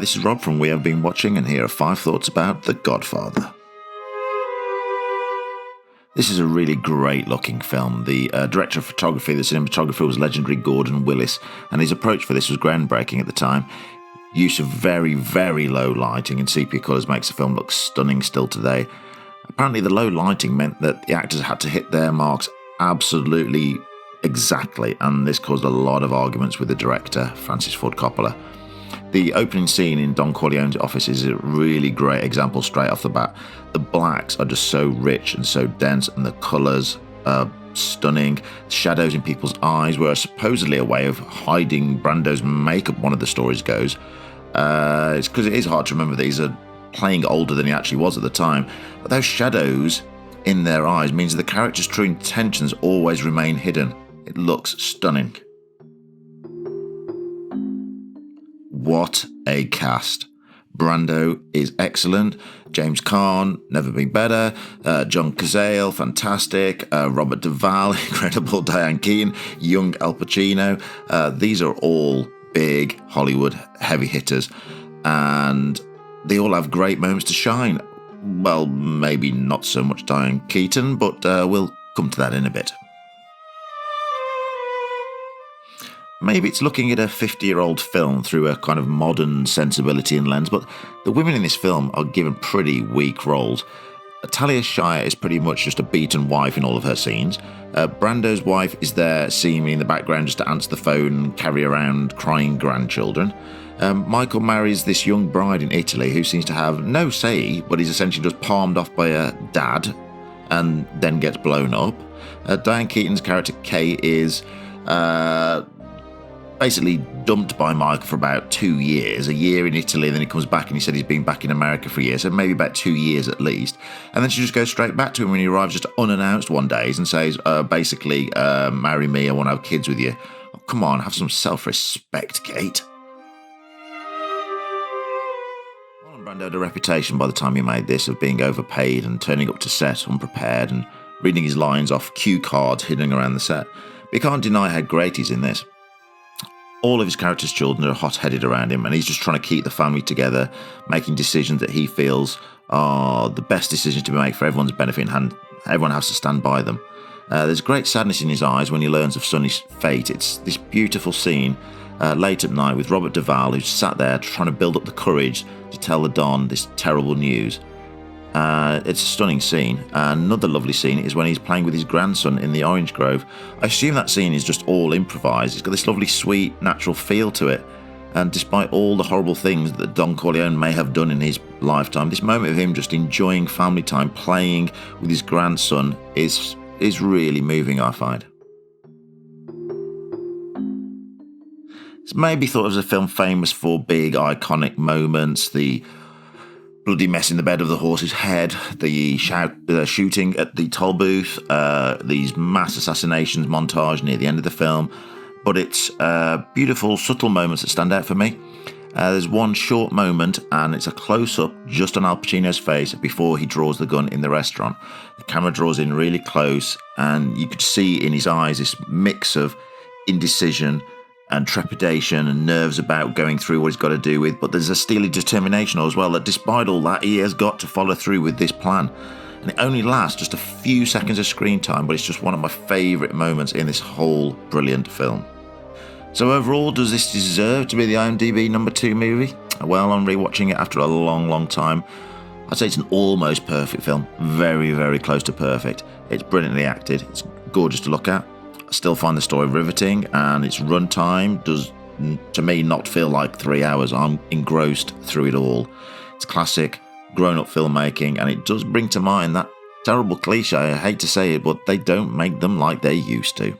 this is Rob from We Have Been Watching, and here are 5 thoughts about The Godfather. This is a really great looking film. The director of photography, the cinematographer, was legendary Gordon Willis, and his approach for this was groundbreaking at the time. Use of very, very low lighting and sepia colours makes the film look stunning still today. Apparently the low lighting meant that the actors had to hit their marks absolutely exactly, and this caused a lot of arguments with the director, Francis Ford Coppola. The opening scene in Don Corleone's office is a really great example straight off the bat. The blacks are just so rich and so dense, and the colours are stunning. Shadows in people's eyes were supposedly a way of hiding Brando's makeup, one of the stories goes. It's because it is hard to remember that he's playing older than he actually was at the time. But those shadows in their eyes means the character's true intentions always remain hidden. It looks stunning. What a cast. Brando is excellent. James Caan, never been better. John Cazale, fantastic. Robert Duvall, incredible. Diane Keaton, young AlPacino. These are all big Hollywood heavy hitters, and they all have great moments to shine. Well, maybe not so much Diane Keaton, but we'll come to that in a bit. Maybe it's looking at a 50-year-old film through a kind of modern sensibility and lens, but the women in this film are given pretty weak roles. Talia Shire is pretty much just a beaten wife in all of her scenes. Brando's wife is there seemingly in the background just to answer the phone and carry around crying grandchildren. Michael marries this young bride in Italy who seems to have no say, but is essentially just palmed off by a dad and then gets blown up. Diane Keaton's character Kay is basically dumped by Michael for about 2 years, a year in Italy, and then he comes back and he said he's been back in America for a year, so maybe about 2 years at least. And then she just goes straight back to him when he arrives just unannounced one day and says, basically, marry me, I want to have kids with you. Oh, come on, have some self-respect, Kate. Marlon Brando had a reputation by the time he made this of being overpaid and turning up to set unprepared and reading his lines off cue cards hidden around the set. But you can't deny how great he's in this. All of his character's children are hot-headed around him, and he's just trying to keep the family together, making decisions that he feels are the best decisions to be made for everyone's benefit, and everyone has to stand by them. There's great sadness in his eyes when he learns of Sonny's fate. It's this beautiful scene late at night with Robert Duvall, who's sat there trying to build up the courage to tell the Don this terrible news. It's a stunning scene. Another lovely scene is when he's playing with his grandson in the orange grove. I assume that scene is just all improvised. It's got this lovely, sweet, natural feel to it. And despite all the horrible things that Don Corleone may have done in his lifetime, this moment of him just enjoying family time, playing with his grandson, is really moving, I find. It's maybe thought of as a film famous for big, iconic moments, the bloody mess in the bed of the horse's head, the shooting at the toll booth, these mass assassinations montage near the end of the film. But it's beautiful, subtle moments that stand out for me. There's one short moment, and it's a close-up just on Al Pacino's face before he draws the gun in the restaurant. The camera draws in really close, and you could see in his eyes this mix of indecision and trepidation and nerves about going through what he's got to do with, but there's a steely determination as well that despite all that, he has got to follow through with this plan. And it only lasts just a few seconds of screen time, but it's just one of my favourite moments in this whole brilliant film. So overall, does this deserve to be the IMDB number 2 movie? Well, on rewatching it after a long time, I'd say it's an almost perfect film. Very, very close to perfect. It's brilliantly acted. It's gorgeous to look at. I still find the story riveting, and its runtime does, to me, not feel like 3 hours. I'm engrossed through it all. It's classic, grown-up filmmaking, and it does bring to mind that terrible cliche. I hate to say it, but they don't make them like they used to.